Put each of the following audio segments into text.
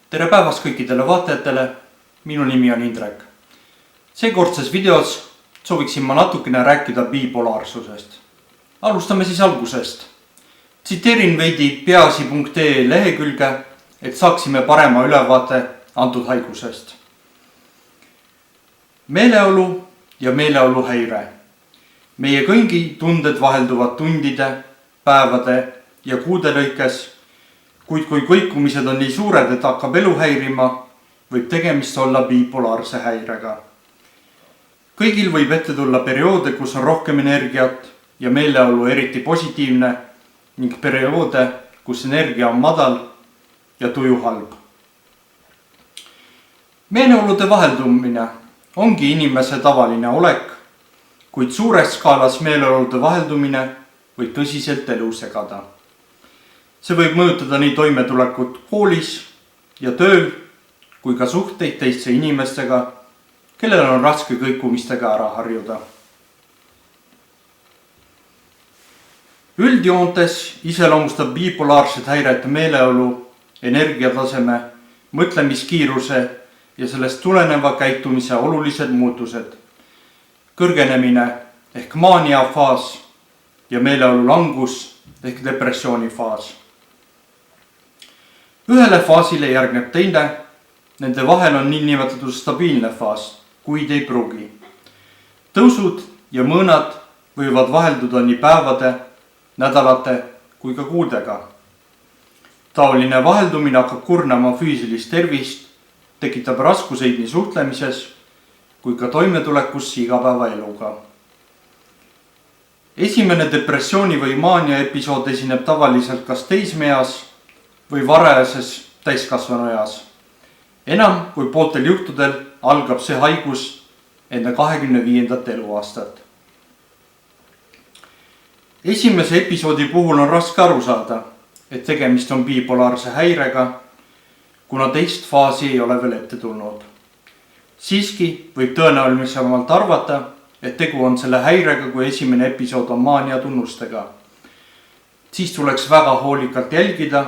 Tere päevast kõikidele vaatajatele, minu nimi on Indrek. Seekordses videos sooviksin ma natukene rääkida bipolaarsusest. Alustame siis algusest. Tsiteerin veidi peaasi.ee lehekülge, et saaksime parema ülevaate antud haigusest. Meeleolu ja meeleoluhäire. Meie kõigi tunded vahelduvad tundide, päevade ja kuude lõikes, kuid kui kõikumised on nii suured, et hakkab elu häirima, võib tegemist olla bipolaarse häirega. Kõigil võib ette tulla perioode, kus on rohkem energiat ja meeleolu eriti positiivne ning perioode, kus energia on madal ja tuju halb. Meeleolude vaheldumine ongi inimese tavaline olek, kuid suures skaalas meeleolude vaheldumine võib tõsiselt elu segada. See võib mõjutada nii toimetulekut koolis ja tööl, kui ka suhteid teiste inimestega, kellel on raske kõikumistega ära harjuda. Üldjoontes iseloomustab bipolaarset häiret meeleolu, energiataseme, mõtlemiskiiruse ja sellest tuleneva käitumise olulised muutused. Kõrgenemine ehk maaniafaas ja meeleolu langus ehk depressioonifaas. Ühele faasile järgneb teine, nende vahel on niinimetatud stabiilne faas, kuid ei pruugi. Tõusud ja mõõnad võivad vahelduda nii päevade, nädalate kui ka kuudega. Taoline vaheldumine hakkab kurnama füüsilist tervist, tekitab raskuseid nii suhtlemises kui ka toimetulekus igapäevaeluga. Esimene depressiooni või maania episood esineb tavaliselt kas teismeeas või varajases täiskasvanueas. Enam kui pooltel juhtudel algab see haigus enne 25. eluaastat. Esimese episoodi puhul on raske aru saada, et tegemist on bipolaarse häirega, kuna teist faasi ei ole veel ette tulnud. Siiski võib tõenäolisemalt arvata, et tegu on selle häirega, kui esimene episood on maania tunnustega. Siis tuleks väga hoolikalt jälgida,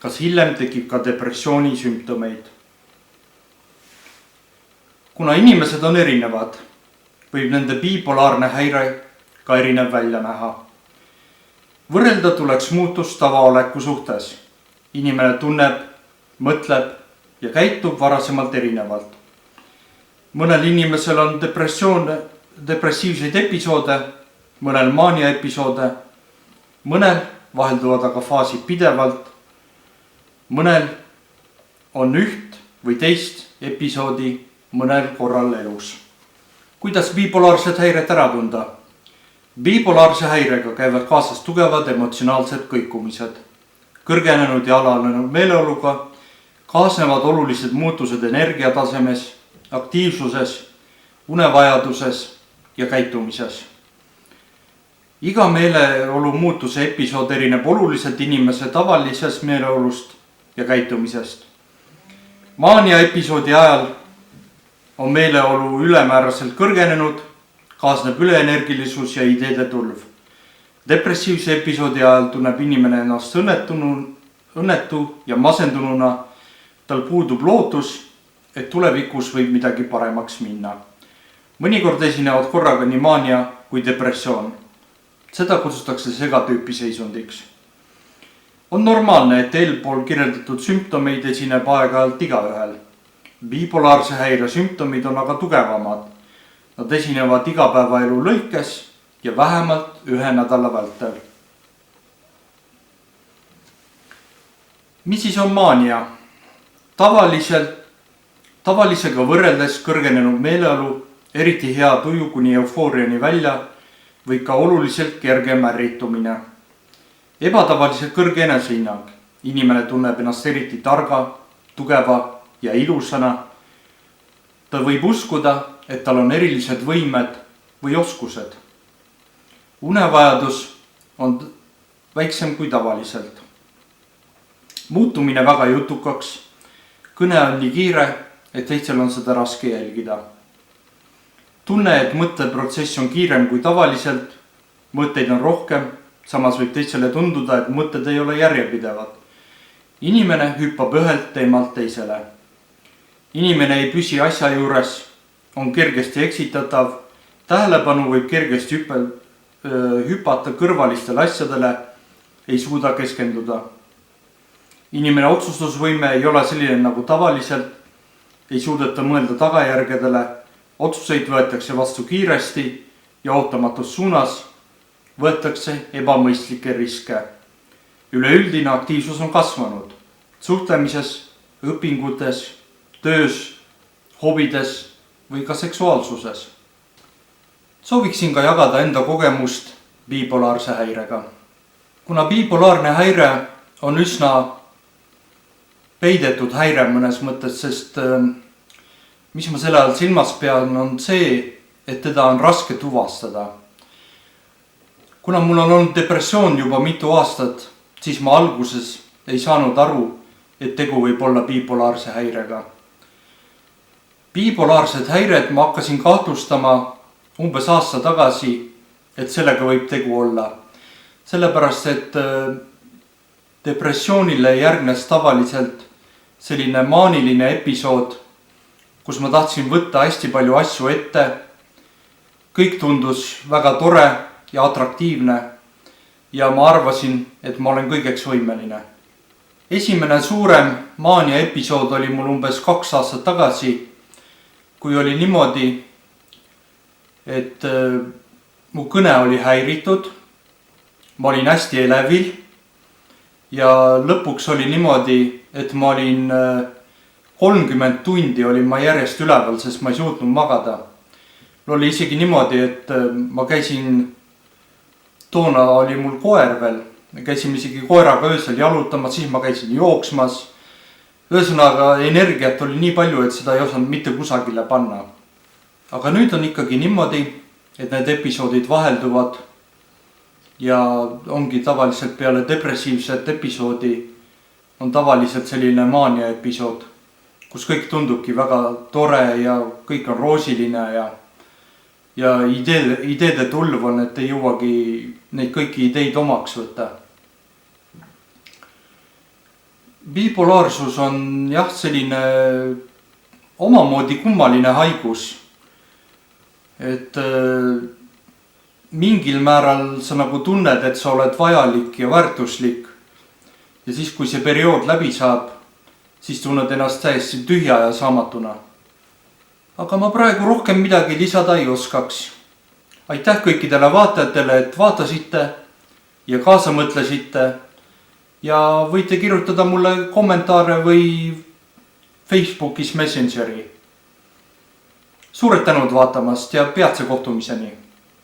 kas hiljem tekib ka depressiooni sümptomeid. Kuna inimesed on erinevad, võib nende bipolaarne häire ka erinev välja näha. Võrrelda tuleks muutust tavaoleku suhtes. Inimene tunneb, mõtleb ja käitub varasemalt erinevalt. Mõnel inimesel on depressiivseid episoode, mõnel maania episoode, mõnel vahelduvad aga faasid pidevalt, mõnel on üht või teist episoodi mõnel korral elus. Kuidas bipolaarset häiret ära tunda? Bipolaarse häirega käivad kaasas tugevad emotsionaalsed kõikumised. Kõrgenenud ja alanenud meeleoluga kaasnevad olulised muutused energiatasemes, aktiivsuses, unevajaduses ja käitumises. Iga meeleolu muutuse episood erineb oluliselt inimese tavalisest meeleolust ja käitumisest. Maania episoodi ajal on meeleolu ülemääraselt kõrgenenud, kaasneb üleenergilisus ja ideede tulv. Depressiivse episoodi ajal tunneb inimene ennast õnnetu ja masendununa, tal puudub lootus, et tulevikus võib midagi paremaks minna. Mõnikord esinevad korraga nii maania kui depressioon. Seda kutsutakse segatüüpi seisundiks. On normaalne, et eelpool kirjeldatud sümptomeid esineb aeg-ajalt igaühel. Bipolaarse häire sümptomid on aga tugevamad. Nad esinevad igapäevaelu lõikes ja vähemalt 1 nädala vältel. Mis siis on maania? Tavalisega võrreldes kõrgenenud meeleolu, eriti hea tuju kuni eufooriani välja või ka oluliselt kergem ärritumine. Ebatavaliselt kõrge enesehinnang. Inimene tunneb ennast eriti targa, tugeva ja ilusana. Ta võib uskuda, et tal on erilised võimed või oskused. Unevajadus on väiksem kui tavaliselt. Muutumine väga jutukaks. Kõne on nii kiire, et teistel on seda raske jälgida. Tunne, et mõtteprotsess on kiirem kui tavaliselt, mõtteid on rohkem, samas võib teistele tunduda, et mõtted ei ole järjepidevad. inimene hüppab ühelt teemalt teisele. Inimene ei püsi asja juures, on kergesti eksitatav, tähelepanu võib kergesti hüpata kõrvalistele asjadele, ei suuda keskenduda. Inimene otsustusvõime ei ole selline nagu tavaliselt, ei suudeta mõelda tagajärgedele, otsuseid võetakse vastu kiiresti ja ootamatus suunas, võetakse ebamõistlikke riske. Üleüldine aktiivsus on kasvanud suhtlemises, õpingutes, töös, hobides või ka seksuaalsuses. Sooviksin ka jagada enda kogemust bipolaarse häirega. Kuna bipolaarne häire on üsna peidetud häire mõnes mõttes, sest mis ma selle all silmas pean, on see, et teda on raske tuvastada. Kuna mul on olnud depressioon juba mitu aastat, siis ma alguses ei saanud aru, et tegu võib olla bipolaarse häirega. Bipolaarsed häired ma hakkasin kahtlustama umbes aasta tagasi, et sellega võib tegu olla. Sellepärast, et depressioonile järgnes tavaliselt selline maaniline episood, kus ma tahtsin võtta hästi palju asju ette. Kõik tundus väga tore ja atraktiivne ja ma arvasin, et ma olen kõigeks võimeline. Esimene suurem maania episood oli mul umbes 2 aastat tagasi, kui oli niimoodi, et mu kõne oli häiritud, ma olin hästi elevil ja lõpuks oli niimoodi, et ma olin 30 tundi olin ma järjest üleval, sest ma ei suutnud magada. Oli isegi niimoodi, et ma käisin, toona oli mul koer veel, me käisime isegi koeraga öösel jalutamas, siis ma käisin jooksmas. Ühesõnaga energiat oli nii palju, et seda ei osanud mitte kusagile panna. Aga nüüd on ikkagi niimoodi, et need episoodid vahelduvad ja ongi tavaliselt peale depressiivset episoodi on tavaliselt selline maania episood, kus kõik tundubki väga tore ja kõik on roosiline ja ideede tulv on, et ei jõuagi neid kõiki ideid omaks võtta. Bipolaarsus on jah selline omamoodi kummaline haigus, et mingil määral sa nagu tunned, et sa oled vajalik ja väärtuslik ja siis, kui see periood läbi saab, siis tunned ennast täiesti tühja ja saamatuna. Aga ma praegu rohkem midagi lisada ei oskaks. Aitäh kõikidele vaatajatele, et vaatasite ja kaasa mõtlesite ja võite kirjutada mulle kommentaare või Facebookis Messengeri. Suured tänud vaatamast ja peatse kohtumiseni!